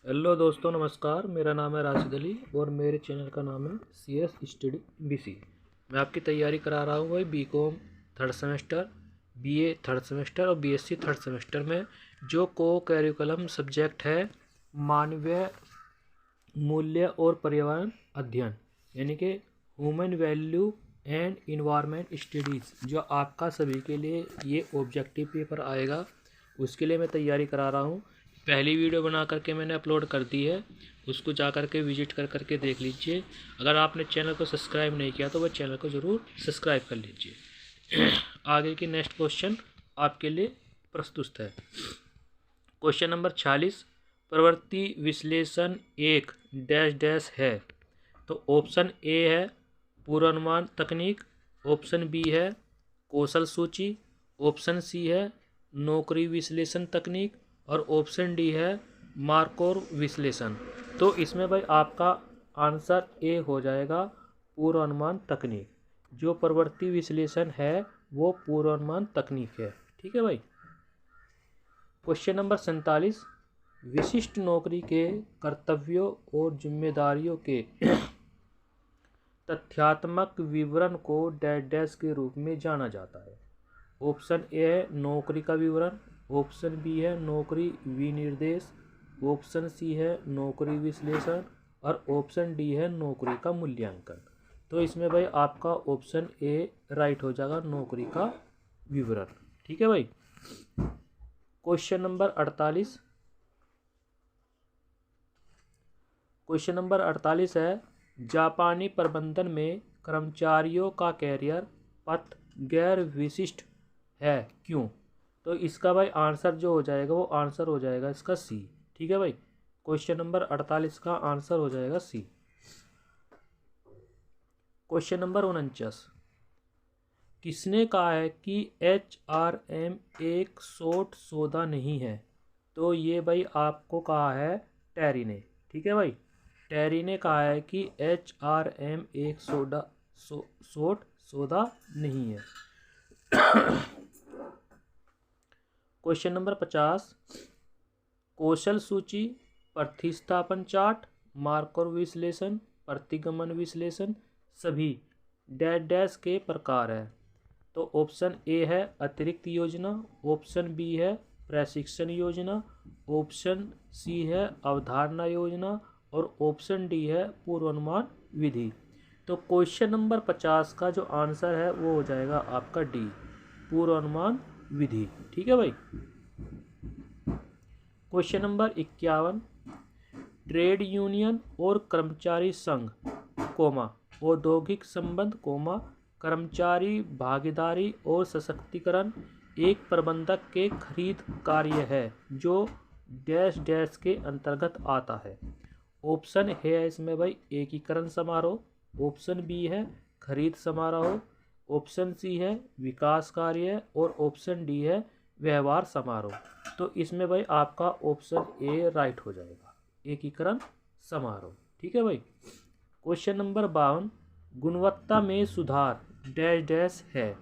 Hello दोस्तों, नमस्कार। मेरा नाम है राशिद अली और मेरे चैनल का नाम है CS स्टडी BC। मैं आपकी तैयारी करा रहा हूँ भाई BCom third semester, BA third semester और BSc थर्ड सेमेस्टर में जो को करिकुलम सब्जेक्ट है मानवीय मूल्य और पर्यावरण अध्ययन, यानी कि human value and environment studies, जो आपका सभी के लिए ये ऑब्जेक्टिव पेपर आएगा, उसके लिए मैं तैयारी करा रहा हूँ। पहली वीडियो बना करके मैंने अपलोड कर दी है, उसको जा करके विजिट कर करके देख लीजिए। अगर आपने चैनल को सब्सक्राइब नहीं किया तो वह चैनल को ज़रूर सब्सक्राइब कर लीजिए। आगे की नेक्स्ट क्वेश्चन आपके लिए प्रस्तुत है। क्वेश्चन नंबर 46, प्रवृत्ति विश्लेषण एक डैश डैश है। तो ऑप्शन ए है पूर्वानुमान तकनीक, ऑप्शन बी है कौशल सूची, ऑप्शन सी है नौकरी विश्लेषण तकनीक और ऑप्शन डी है मार्कोव विश्लेषण। तो इसमें भाई आपका आंसर ए हो जाएगा पूर्वानुमान तकनीक। जो प्रवृत्ति विश्लेषण है वो पूर्वानुमान तकनीक है। ठीक है भाई। क्वेश्चन नंबर 47, विशिष्ट नौकरी के कर्तव्यों और जिम्मेदारियों के तथ्यात्मक विवरण को डैश डैश के रूप में जाना जाता है। ऑप्शन ए है नौकरी का विवरण, ऑप्शन बी है नौकरी विनिर्देश, ऑप्शन सी है नौकरी विश्लेषण और ऑप्शन डी है नौकरी का मूल्यांकन। तो इसमें भाई आपका ऑप्शन ए राइट हो जाएगा, नौकरी का विवरण। ठीक है भाई। क्वेश्चन नंबर 48, क्वेश्चन नंबर 48 है जापानी प्रबंधन में कर्मचारियों का कैरियर पथ गैर विशिष्ट है, क्यों? तो इसका भाई आंसर जो हो जाएगा वो आंसर हो जाएगा इसका सी। ठीक है भाई। क्वेश्चन नंबर 48 का आंसर हो जाएगा सी। क्वेश्चन नंबर 49, किसने कहा है कि HRM एक शॉर्ट सौदा नहीं है? तो ये भाई आपको कहा है टेरी ने। ठीक है भाई। टेरी ने कहा है कि HRM एक शॉर्ट सौदा नहीं है। क्वेश्चन नंबर 50, कौशल सूची, प्रतिस्थापन चार्ट, मार्कोव विश्लेषण, प्रतिगमन विश्लेषण सभी डैश डैश के प्रकार है। तो ऑप्शन ए है अतिरिक्त योजना, ऑप्शन बी है प्रशिक्षण योजना, ऑप्शन सी है अवधारणा योजना और ऑप्शन डी है पूर्वानुमान विधि। तो क्वेश्चन नंबर 50 का जो आंसर है वो हो जाएगा आपका डी, पूर्वानुमान विधि। ठीक है भाई। क्वेश्चन नंबर 51, ट्रेड यूनियन और कर्मचारी संघ कोमा औद्योगिक संबंध कोमा कर्मचारी भागीदारी और सशक्तिकरण एक प्रबंधक के खरीद कार्य है जो डैश डैश के अंतर्गत आता है। ऑप्शन है इसमें भाई एकीकरण समारोह, ऑप्शन बी है खरीद समारोह, ऑप्शन सी है विकास कार्य और ऑप्शन डी है व्यवहार समारोह। तो इसमें भाई आपका ऑप्शन ए राइट हो जाएगा, एकीकरण समारोह। ठीक है भाई। क्वेश्चन नंबर 52, गुणवत्ता में सुधार डैश डैश है।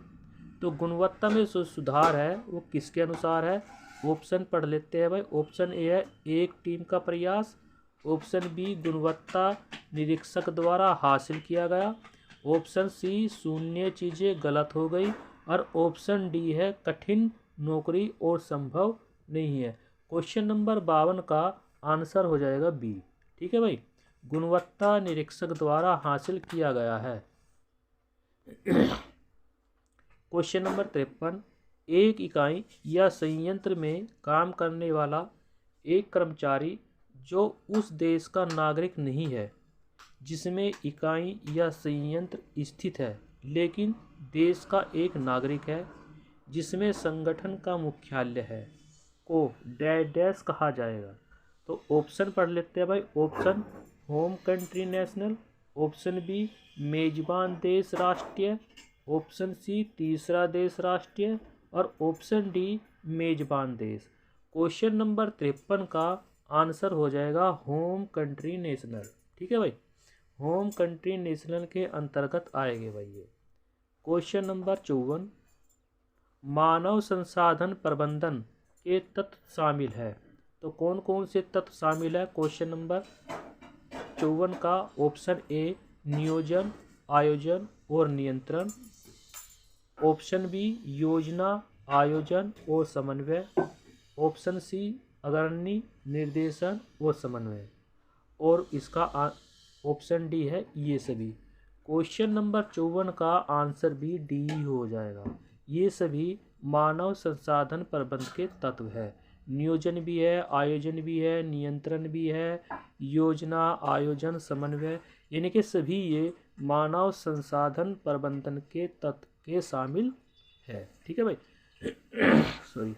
तो गुणवत्ता में सुधार है वो किसके अनुसार है? ऑप्शन पढ़ लेते हैं भाई। ऑप्शन ए है एक टीम का प्रयास, ऑप्शन बी गुणवत्ता निरीक्षक द्वारा हासिल किया गया, ऑप्शन सी शून्य चीज़ें गलत हो गई और ऑप्शन डी है कठिन नौकरी और संभव नहीं है। क्वेश्चन नंबर 52 का आंसर हो जाएगा बी। ठीक है भाई, गुणवत्ता निरीक्षक द्वारा हासिल किया गया है। क्वेश्चन नंबर 53, एक इकाई या संयंत्र में काम करने वाला एक कर्मचारी जो उस देश का नागरिक नहीं है जिसमें इकाई या संयंत्र स्थित है, लेकिन देश का एक नागरिक है जिसमें संगठन का मुख्यालय है, को डैश डैश कहा जाएगा। तो ऑप्शन पढ़ लेते हैं भाई। Option home country national, option B मेजबान देश राष्ट्रीय, ऑप्शन सी तीसरा देश राष्ट्रीय और ऑप्शन डी मेजबान देश। क्वेश्चन नंबर 53 का आंसर हो जाएगा होम कंट्री नेशनल। ठीक है भाई, होम कंट्री नेशनल के अंतर्गत आएंगे भाई ये। क्वेश्चन नंबर 54, मानव संसाधन प्रबंधन के तत्व शामिल है। तो कौन कौन से तत्व शामिल है क्वेश्चन नंबर 54 का? ऑप्शन ए नियोजन, आयोजन और नियंत्रण। ऑप्शन बी योजना, आयोजन और समन्वय। ऑप्शन सी अग्रणी, निर्देशन और समन्वय। और इसका ऑप्शन डी है ये सभी। क्वेश्चन नंबर 54 का आंसर भी डी हो जाएगा। ये सभी मानव संसाधन प्रबंधन के तत्व है। नियोजन भी है, आयोजन भी है, नियंत्रण भी है, योजना, आयोजन, समन्वय, यानी कि सभी ये मानव संसाधन प्रबंधन के तत्व के शामिल है। ठीक है भाई। सॉरी।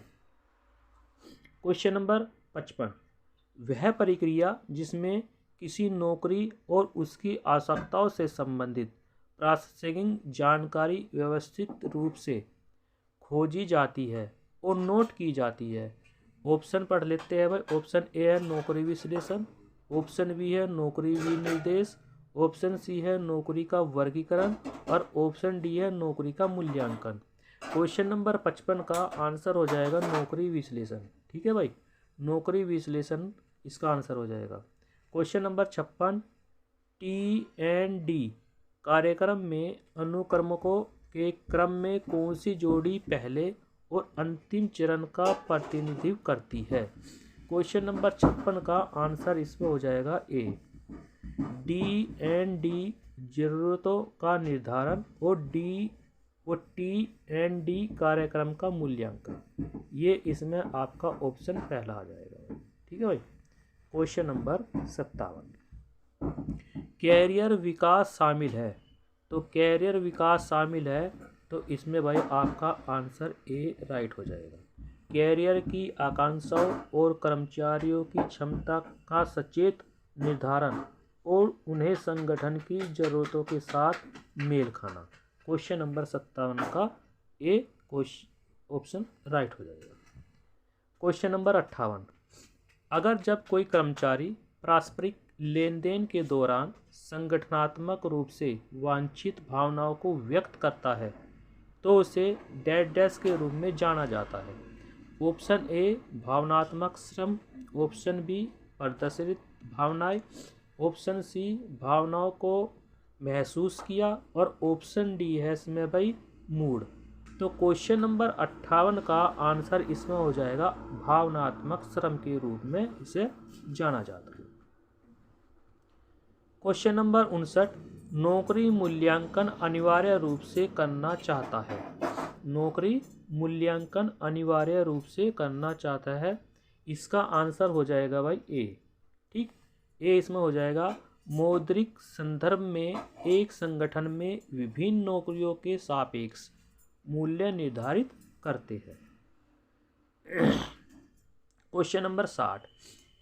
क्वेश्चन नंबर 55, वह प्रक्रिया जिसमें किसी नौकरी और उसकी आवश्यकताओं से संबंधित प्रासंगिक जानकारी व्यवस्थित रूप से खोजी जाती है और नोट की जाती है। ऑप्शन पढ़ लेते हैं भाई। ऑप्शन ए है नौकरी विश्लेषण, ऑप्शन बी है नौकरी विनिर्देश, ऑप्शन सी है नौकरी का वर्गीकरण और ऑप्शन डी है नौकरी का मूल्यांकन। क्वेश्चन नंबर 55 का आंसर हो जाएगा नौकरी विश्लेषण। ठीक है भाई, नौकरी विश्लेषण इसका आंसर हो जाएगा। क्वेश्चन नंबर 56, T&D कार्यक्रम में अनुक्रमकों के क्रम में कौन सी जोड़ी पहले और अंतिम चरण का प्रतिनिधित्व करती है? क्वेश्चन नंबर 56 का आंसर इसमें हो जाएगा ए D&D जरूरतों का निर्धारण और T&D कार्यक्रम का मूल्यांकन। ये इसमें आपका ऑप्शन पहला आ जाएगा। ठीक है भाई। क्वेश्चन नंबर 57, कैरियर विकास शामिल है। तो कैरियर विकास शामिल है तो इसमें भाई आपका आंसर ए राइट हो जाएगा। कैरियर की आकांक्षाओं और कर्मचारियों की क्षमता का सचेत निर्धारण और उन्हें संगठन की ज़रूरतों के साथ मेल खाना। क्वेश्चन नंबर 57 का ए ऑप्शन राइट हो जाएगा। क्वेश्चन नंबर 58, अगर जब कोई कर्मचारी पारस्परिक लेन देन के दौरान संगठनात्मक रूप से वांछित भावनाओं को व्यक्त करता है तो उसे डैश के रूप में जाना जाता है। ऑप्शन ए भावनात्मक श्रम, ऑप्शन बी प्रदर्शित भावनाएं, ऑप्शन सी भावनाओं को महसूस किया और ऑप्शन डी है इसमें भाई मूड। तो क्वेश्चन नंबर 58 का आंसर इसमें हो जाएगा भावनात्मक श्रम के रूप में इसे जाना जाता है। क्वेश्चन नंबर 59, नौकरी मूल्यांकन अनिवार्य रूप से करना चाहता है। नौकरी मूल्यांकन अनिवार्य रूप से करना चाहता है, इसका आंसर हो जाएगा भाई ए। ठीक, ए इसमें हो जाएगा मौद्रिक संदर्भ में एक संगठन में विभिन्न नौकरियों के सापेक्ष मूल्य निर्धारित करते हैं। क्वेश्चन नंबर 60,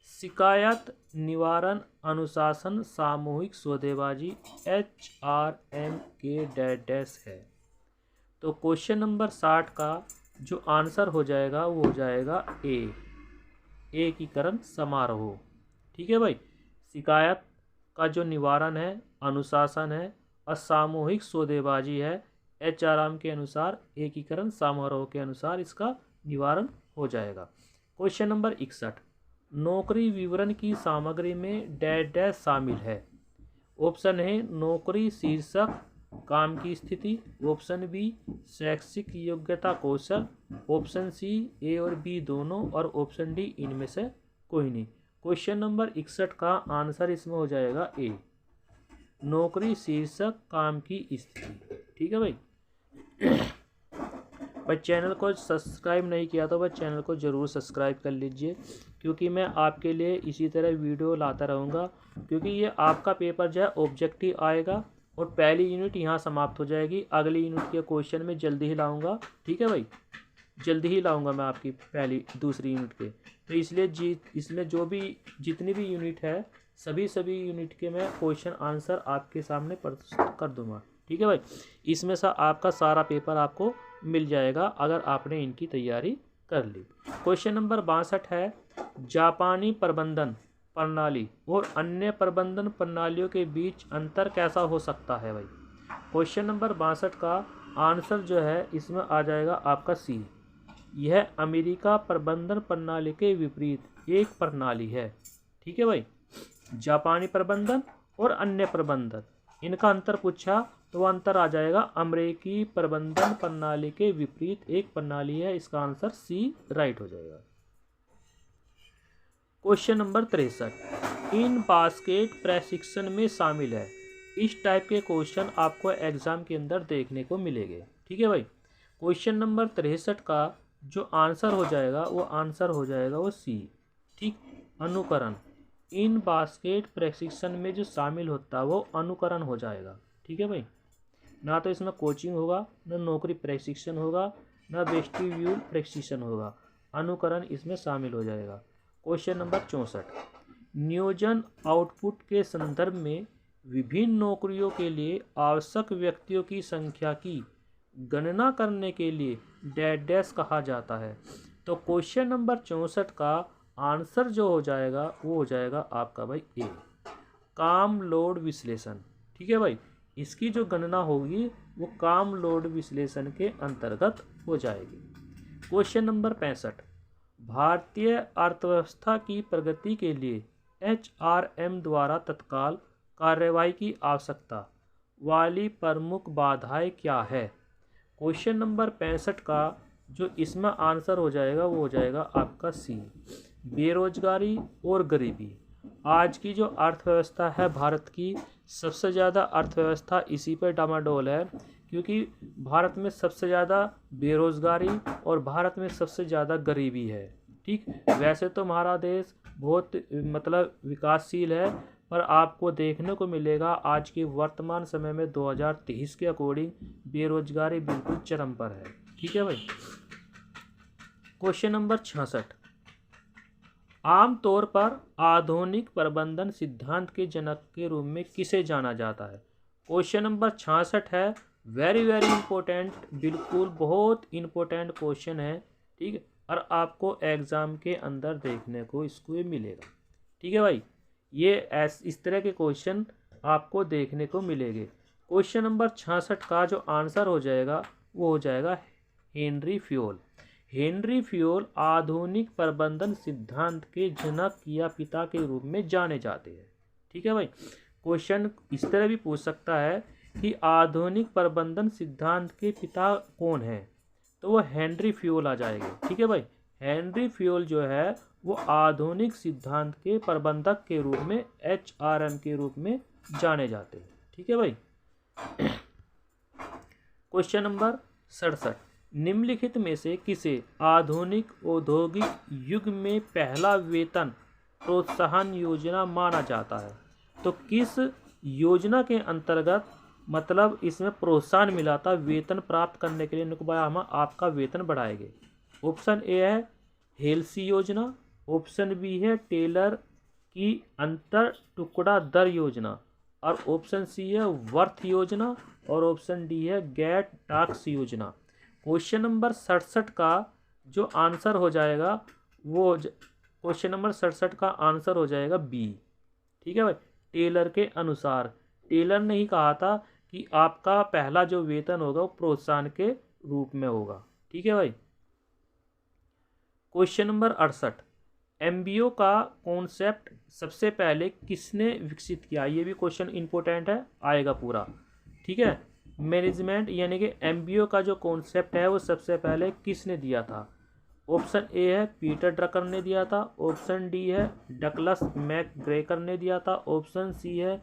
शिकायत निवारण अनुशासन सामूहिक सौदेबाजी HRM के डैश है। तो क्वेश्चन नंबर 60 का जो आंसर हो जाएगा वो हो जाएगा ए एकीकरण समारोह। ठीक है भाई, शिकायत का जो निवारण है, अनुशासन है और सामूहिक सौदेबाजी है, HRM के अनुसार एकीकरण समारोह के अनुसार इसका निवारण हो जाएगा। क्वेश्चन नंबर 61, नौकरी विवरण की सामग्री में डैश शामिल है। ऑप्शन है नौकरी शीर्षक, काम की स्थिति, ऑप्शन बी शैक्षिक योग्यता कौशल, ऑप्शन सी ए और बी दोनों और ऑप्शन डी इनमें से कोई नहीं। क्वेश्चन नंबर 61 का आंसर इसमें हो जाएगा ए नौकरी शीर्षक, काम की स्थिति। ठीक है भाई। भाई चैनल को सब्सक्राइब नहीं किया तो भाई चैनल को ज़रूर सब्सक्राइब कर लीजिए, क्योंकि मैं आपके लिए इसी तरह वीडियो लाता रहूँगा। क्योंकि ये आपका पेपर जो है ऑब्जेक्टिव आएगा और पहली यूनिट यहाँ समाप्त हो जाएगी। अगली यूनिट के क्वेश्चन में जल्दी ही लाऊँगा। ठीक है भाई, जल्दी ही लाऊँगा मैं आपकी दूसरी यूनिट के। तो इसलिए इसमें जो भी जितनी भी यूनिट है सभी यूनिट के मैं क्वेश्चन आंसर आपके सामने प्रस्तुत कर दूँगा। ठीक है भाई, इसमें से आपका सारा पेपर आपको मिल जाएगा अगर आपने इनकी तैयारी कर ली। क्वेश्चन नंबर 62 है, जापानी प्रबंधन प्रणाली और अन्य प्रबंधन प्रणालियों के बीच अंतर कैसा हो सकता है भाई। क्वेश्चन नंबर 62 का आंसर जो है इसमें आ जाएगा आपका सी। यह अमेरिका प्रबंधन प्रणाली के विपरीत एक प्रणाली है। ठीक है भाई। जापानी प्रबंधन और अन्य प्रबंधन, इनका अंतर पूछा तो वह अंतर आ जाएगा अमेरिकी प्रबंधन प्रणाली के विपरीत एक प्रणाली है। इसका आंसर सी राइट हो जाएगा। क्वेश्चन नंबर 63, इन बास्केट प्रशिक्षण में शामिल है। इस टाइप के क्वेश्चन आपको एग्जाम के अंदर देखने को मिलेंगे। ठीक है भाई। क्वेश्चन नंबर 63 का जो आंसर हो जाएगा वो आंसर हो जाएगा वो सी। ठीक, अनुकरण। इन बास्केट प्रशिक्षण में जो शामिल होता है वो अनुकरण हो जाएगा। ठीक है भाई। ना तो इसमें कोचिंग होगा, ना नौकरी प्रशिक्षण होगा, ना वेस्टिब्यूल प्रशिक्षण होगा, अनुकरण इसमें शामिल हो जाएगा। क्वेश्चन नंबर 64, नियोजन आउटपुट के संदर्भ में विभिन्न नौकरियों के लिए आवश्यक व्यक्तियों की संख्या की गणना करने के लिए डैश डैश कहा जाता है। तो क्वेश्चन नंबर 64 का आंसर जो हो जाएगा वो हो जाएगा आपका भाई ए, काम लोड विश्लेषण। ठीक है भाई। इसकी जो गणना होगी वो काम लोड विश्लेषण के अंतर्गत हो जाएगी। क्वेश्चन नंबर 65, भारतीय अर्थव्यवस्था की प्रगति के लिए HRM द्वारा तत्काल कार्रवाई की आवश्यकता वाली प्रमुख बाधाएं क्या है। क्वेश्चन नंबर 65 का जो इसमें आंसर हो जाएगा वो हो जाएगा आपका सी, बेरोजगारी और गरीबी। आज की जो अर्थव्यवस्था है भारत की, सबसे ज़्यादा अर्थव्यवस्था इसी पर डामाडोल है, क्योंकि भारत में सबसे ज़्यादा बेरोजगारी और भारत में सबसे ज़्यादा गरीबी है। ठीक, वैसे तो हमारा देश बहुत मतलब विकासशील है, पर आपको देखने को मिलेगा आज के वर्तमान समय में 2023 के अकॉर्डिंग बेरोजगारी बिल्कुल चरम पर है। ठीक है भाई। क्वेश्चन नंबर 66, आमतौर पर आधुनिक प्रबंधन सिद्धांत के जनक के रूप में किसे जाना जाता है। क्वेश्चन नंबर 66 है, वेरी वेरी इंपॉर्टेंट, बिल्कुल बहुत इंपॉर्टेंट क्वेश्चन है। ठीक है, और आपको एग्जाम के अंदर देखने को इसको ये मिलेगा। ठीक है भाई। ये इस तरह के क्वेश्चन आपको देखने को मिलेंगे। क्वेश्चन नंबर 66 का जो आंसर हो जाएगा वो हो जाएगा हेनरी फ्योल। हेनरी फ्योल आधुनिक प्रबंधन सिद्धांत के जनक या पिता के रूप में जाने जाते हैं। ठीक है भाई। क्वेश्चन इस तरह भी पूछ सकता है कि आधुनिक प्रबंधन सिद्धांत के पिता कौन है, तो वो हेनरी फ्योल आ जाएंगे। ठीक है भाई। हेनरी फ्योल जो है वो आधुनिक सिद्धांत के प्रबंधक के रूप में HRM के रूप में जाने जाते हैं। ठीक है भाई। क्वेश्चन नंबर 67, निम्नलिखित में से किसे आधुनिक औद्योगिक युग में पहला वेतन प्रोत्साहन योजना माना जाता है। तो किस योजना के अंतर्गत मतलब इसमें प्रोत्साहन मिला था वेतन प्राप्त करने के लिए, इनको बताया हम आपका वेतन बढ़ाएंगे। ऑप्शन ए है हेल्सी योजना, ऑप्शन बी है टेलर की अंतर टुकड़ा दर योजना, और ऑप्शन सी है वर्थ योजना, और ऑप्शन डी है गेट टैक्स योजना। क्वेश्चन नंबर 67 का जो आंसर हो जाएगा वो क्वेश्चन नंबर 67 का आंसर हो जाएगा बी। ठीक है भाई। टेलर के अनुसार, टेलर ने ही कहा था कि आपका पहला जो वेतन होगा वो प्रोत्साहन के रूप में होगा। ठीक है भाई। क्वेश्चन नंबर 68, MBO का कॉन्सेप्ट सबसे पहले किसने विकसित किया। ये भी क्वेश्चन इंपॉर्टेंट है, आएगा पूरा। ठीक है। मैनेजमेंट यानी कि MBO का जो कॉन्सेप्ट है वो सबसे पहले किसने दिया था। ऑप्शन ए है पीटर ड्रकर ने दिया था, ऑप्शन डी है डगलस मैकग्रेगर ने दिया था, ऑप्शन सी है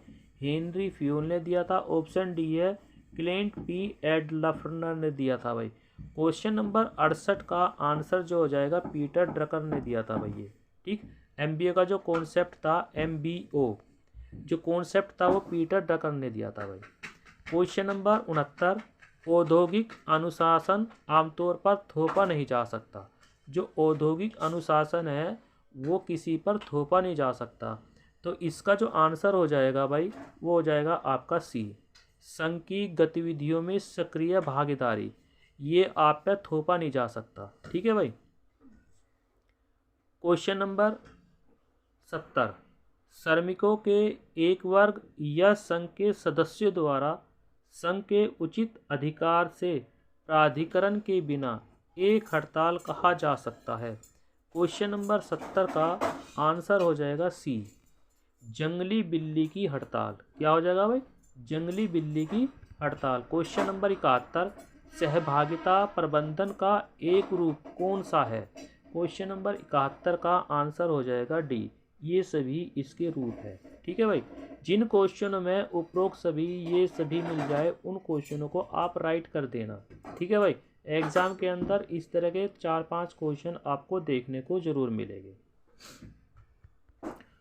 हेनरी फ्योल ने दिया था, ऑप्शन डी है क्लिंट पी एडलफर्नर ने दिया था भाई। क्वेश्चन नंबर 68 का आंसर जो हो जाएगा पीटर ड्रकर ने दिया था भाई ये। ठीक। MBO का जो कॉन्सेप्ट था, MBO जो कॉन्सेप्ट था वो पीटर ड्रकर ने दिया था भाई। क्वेश्चन नंबर 69, औद्योगिक अनुशासन आमतौर पर थोपा नहीं जा सकता। जो औद्योगिक अनुशासन है वो किसी पर थोपा नहीं जा सकता। तो इसका जो आंसर हो जाएगा भाई वो हो जाएगा आपका सी, संघ की गतिविधियों में सक्रिय भागीदारी, ये आप पे थोपा नहीं जा सकता। ठीक है भाई। क्वेश्चन नंबर 70, श्रमिकों के एक वर्ग या संघ के सदस्यों द्वारा संघ के उचित अधिकार से प्राधिकरण के बिना एक हड़ताल कहा जा सकता है। क्वेश्चन नंबर 70 का आंसर हो जाएगा सी, जंगली बिल्ली की हड़ताल। क्या हो जाएगा भाई? जंगली बिल्ली की हड़ताल। क्वेश्चन नंबर 71, सहभागिता प्रबंधन का एक रूप कौन सा है? क्वेश्चन नंबर 71 का आंसर हो जाएगा डी, ये सभी इसके रूप है। ठीक है भाई, जिन क्वेश्चनों में उपरोक्त सभी ये सभी मिल जाए उन क्वेश्चनों को आप राइट कर देना। ठीक है भाई, एग्जाम के अंदर इस तरह के 4-5 क्वेश्चन आपको देखने को जरूर मिलेंगे।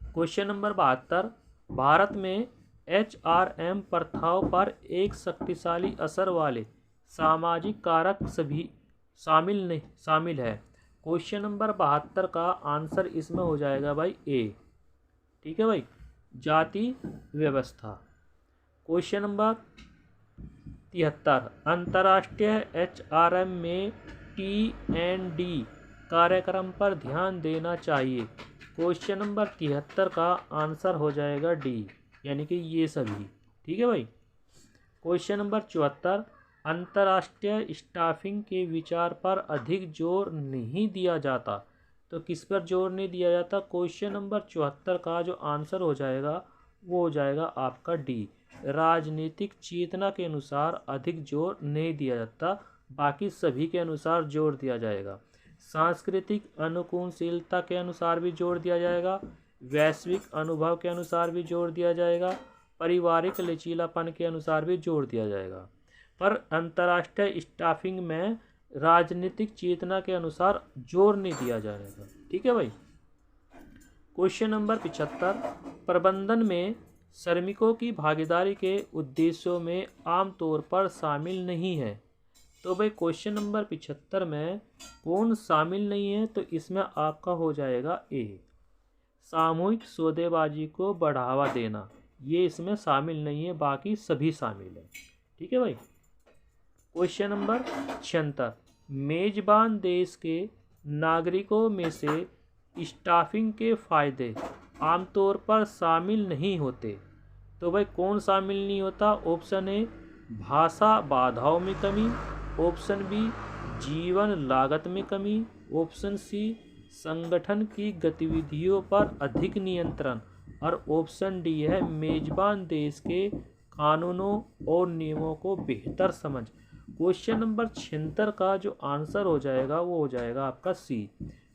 क्वेश्चन नंबर 72, भारत में HRM प्रथाओं पर एक शक्तिशाली असर वाले सामाजिक कारक सभी शामिल है। क्वेश्चन नंबर 72 का आंसर इसमें हो जाएगा भाई ए। ठीक है भाई, जाति व्यवस्था। क्वेश्चन नंबर 73, अंतर्राष्ट्रीय HRM में T&D कार्यक्रम पर ध्यान देना चाहिए। क्वेश्चन नंबर 73 का आंसर हो जाएगा डी, यानी कि ये सभी। ठीक है भाई। क्वेश्चन नंबर 74, अंतर्राष्ट्रीय स्टाफिंग के विचार पर अधिक जोर नहीं दिया जाता। तो किस पर जोर नहीं दिया जाता? क्वेश्चन नंबर 74 का जो आंसर हो जाएगा वो हो जाएगा आपका डी, राजनीतिक चेतना के अनुसार अधिक जोर नहीं दिया जाता, बाकी सभी के अनुसार जोर दिया जाएगा। सांस्कृतिक अनुकूलशीलता के अनुसार भी जोर दिया जाएगा, वैश्विक अनुभव के अनुसार भी जोर दिया जाएगा, पारिवारिक लचीलापन के अनुसार भी जोर दिया जाएगा, पर अंतर्राष्ट्रीय स्टाफिंग में राजनीतिक चेतना के अनुसार जोर नहीं दिया जाएगा। ठीक है भाई। क्वेश्चन नंबर 75, प्रबंधन में श्रमिकों की भागीदारी के उद्देश्यों में आमतौर पर शामिल नहीं है। तो भाई क्वेश्चन नंबर 75 में कौन शामिल नहीं है? तो इसमें आपका हो जाएगा ए, सामूहिक सौदेबाजी को बढ़ावा देना, ये इसमें शामिल नहीं है, बाकी सभी शामिल है। ठीक है भाई। क्वेश्चन नंबर 76, मेजबान देश के नागरिकों में से स्टाफिंग के फायदे आमतौर पर शामिल नहीं होते। तो भाई कौन शामिल नहीं होता? ऑप्शन ए, भाषा बाधाओं में कमी, ऑप्शन बी, जीवन लागत में कमी, ऑप्शन सी, संगठन की गतिविधियों पर अधिक नियंत्रण, और ऑप्शन डी है मेजबान देश के कानूनों और नियमों को बेहतर समझ। क्वेश्चन नंबर 76 का जो आंसर हो जाएगा वो हो जाएगा आपका सी,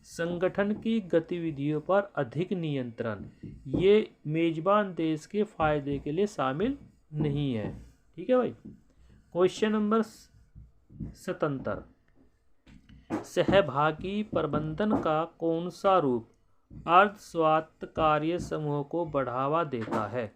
संगठन की गतिविधियों पर अधिक नियंत्रण, ये मेजबान देश के फायदे के लिए शामिल नहीं है। ठीक है भाई। क्वेश्चन नंबर 77, सहभागी प्रबंधन का कौन सा रूप अर्ध स्वायत्त कार्य समूह को बढ़ावा देता है?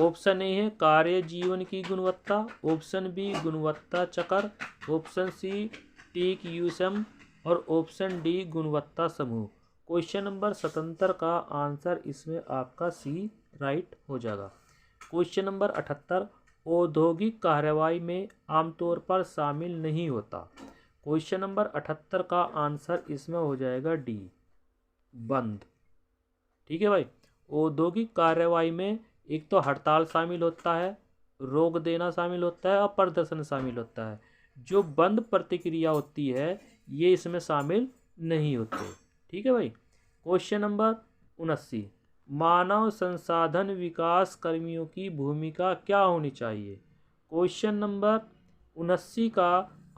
ऑप्शन ए है कार्य जीवन की गुणवत्ता, ऑप्शन बी गुणवत्ता चक्र, ऑप्शन सी TQSM, और ऑप्शन डी गुणवत्ता समूह। क्वेश्चन नंबर 77 का आंसर इसमें आपका सी राइट हो जाएगा। क्वेश्चन नंबर 78, औद्योगिक कार्रवाई में आमतौर पर शामिल नहीं होता। क्वेश्चन नंबर 78 का आंसर इसमें हो जाएगा डी, बंद। ठीक है भाई। औद्योगिक कार्रवाई में एक तो हड़ताल शामिल होता है, रोक देना शामिल होता है, और प्रदर्शन शामिल होता है। जो बंद प्रतिक्रिया होती है ये इसमें शामिल नहीं होते। ठीक है भाई। क्वेश्चन नंबर 79, मानव संसाधन विकास कर्मियों की भूमिका क्या होनी चाहिए? क्वेश्चन नंबर 79 का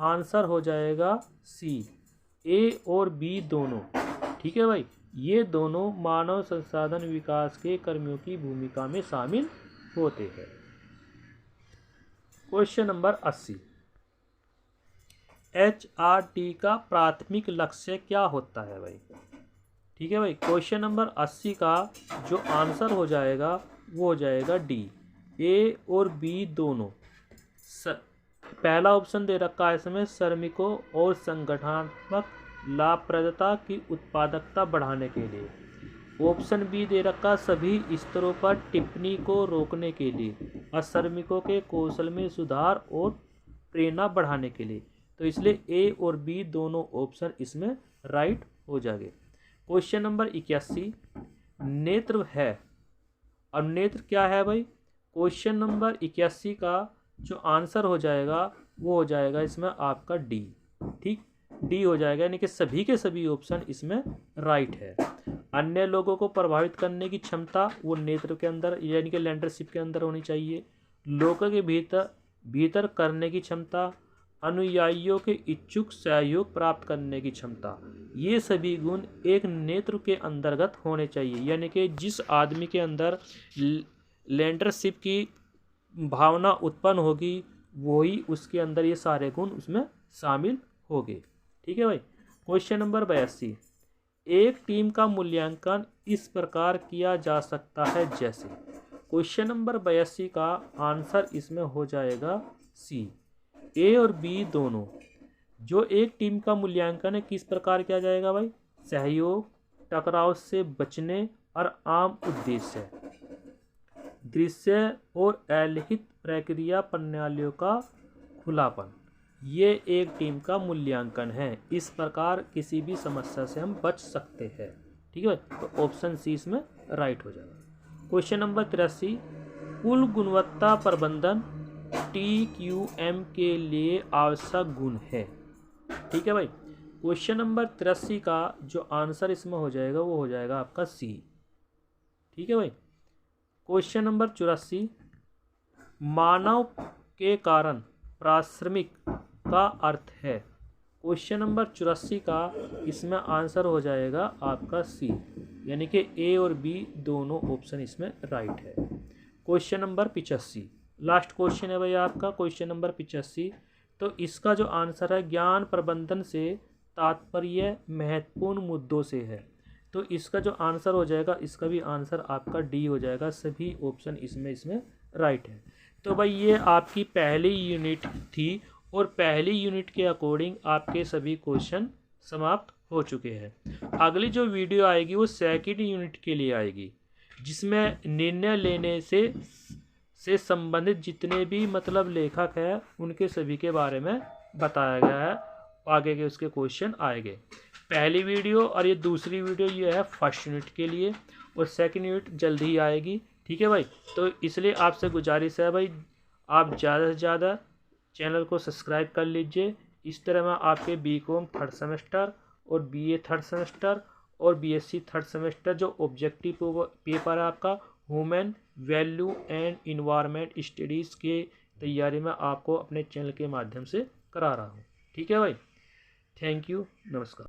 आंसर हो जाएगा सी, ए और बी दोनों। ठीक है भाई, ये दोनों मानव संसाधन विकास के कर्मियों की भूमिका में शामिल होते हैं। क्वेश्चन नंबर 80, HRT का प्राथमिक लक्ष्य क्या होता है भाई? ठीक है भाई। क्वेश्चन नंबर 80 का जो आंसर हो जाएगा वो हो जाएगा डी, ए और बी दोनों। पहला ऑप्शन दे रखा है इसमें श्रमिकों और संगठनात्मक लाभप्रदता की उत्पादकता बढ़ाने के लिए। ऑप्शन बी दे रखा सभी स्तरों पर टिप्पणी को रोकने के लिए, और श्रमिकों के कौशल में सुधार और प्रेरणा बढ़ाने के लिए। तो इसलिए ए और बी दोनों ऑप्शन इसमें राइट हो जाएंगे। क्वेश्चन नंबर 81, नेत्र है, और नेत्र क्या है भाई? क्वेश्चन नंबर 81 का जो आंसर हो जाएगा वो हो जाएगा इसमें आपका डी। ठीक, डी हो जाएगा, यानी कि सभी के सभी ऑप्शन इसमें राइट है। अन्य लोगों को प्रभावित करने की क्षमता वो नेत्र के अंदर यानी कि लीडरशिप के अंदर होनी चाहिए। लोगों के भीतर करने की क्षमता, अनुयायियों के इच्छुक सहयोग प्राप्त करने की क्षमता, ये सभी गुण एक नेत्र के अंतर्गत होने चाहिए। यानी कि जिस आदमी के अंदर लीडरशिप की भावना उत्पन्न होगी वही उसके अंदर ये सारे गुण उसमें शामिल होंगे। ठीक है भाई। क्वेश्चन नंबर 82, एक टीम का मूल्यांकन इस प्रकार किया जा सकता है जैसे। क्वेश्चन नंबर 82 का आंसर इसमें हो जाएगा सी, ए और बी दोनों। जो एक टीम का मूल्यांकन है किस प्रकार किया जाएगा भाई, सहयोग, टकराव से बचने और आम उद्देश्य, दृश्य और अलिखित प्रक्रिया प्रणालियों का खुलापन, ये एक टीम का मूल्यांकन है। इस प्रकार किसी भी समस्या से हम बच सकते हैं। ठीक है, तो ऑप्शन सी इसमें राइट हो जाएगा। क्वेश्चन नंबर 83, कुल गुणवत्ता प्रबंधन TQM के लिए आवश्यक गुण है। ठीक है भाई। क्वेश्चन नंबर 83 का जो आंसर इसमें हो जाएगा वो हो जाएगा आपका सी। ठीक है भाई। क्वेश्चन नंबर 84, मानव के कारण पारिश्रमिक का अर्थ है। क्वेश्चन नंबर 84 का इसमें आंसर हो जाएगा आपका सी, यानी कि ए और बी दोनों ऑप्शन इसमें राइट है। क्वेश्चन नंबर 85 लास्ट क्वेश्चन है भाई आपका, क्वेश्चन नंबर 85। तो इसका जो आंसर है, ज्ञान प्रबंधन से तात्पर्य महत्वपूर्ण मुद्दों से है। तो इसका जो आंसर हो जाएगा, इसका भी आंसर आपका डी हो जाएगा। सभी ऑप्शन इसमें राइट है। तो भाई ये आपकी पहली यूनिट थी और पहली यूनिट के अकॉर्डिंग आपके सभी क्वेश्चन समाप्त हो चुके हैं। अगली जो वीडियो आएगी वो सेकंड यूनिट के लिए आएगी, जिसमें निर्णय लेने से संबंधित जितने भी मतलब लेखक है उनके सभी के बारे में बताया गया है। आगे के उसके क्वेश्चन आएंगे। पहली वीडियो और ये दूसरी वीडियो ये है फर्स्ट यूनिट के लिए, और सेकंड यूनिट जल्दी ही आएगी। ठीक है भाई। तो इसलिए आपसे गुजारिश है भाई, आप ज़्यादा से ज़्यादा चैनल को सब्सक्राइब कर लीजिए। इस तरह मैं आपके BCom थर्ड सेमेस्टर और BA थर्ड सेमेस्टर और BSc थर्ड सेमेस्टर जो ऑब्जेक्टिव पेपर है आपका human value and environment studies के तैयारी में आपको अपने चैनल के माध्यम से करा रहा हूँ। ठीक है भाई। थैंक यू, नमस्कार।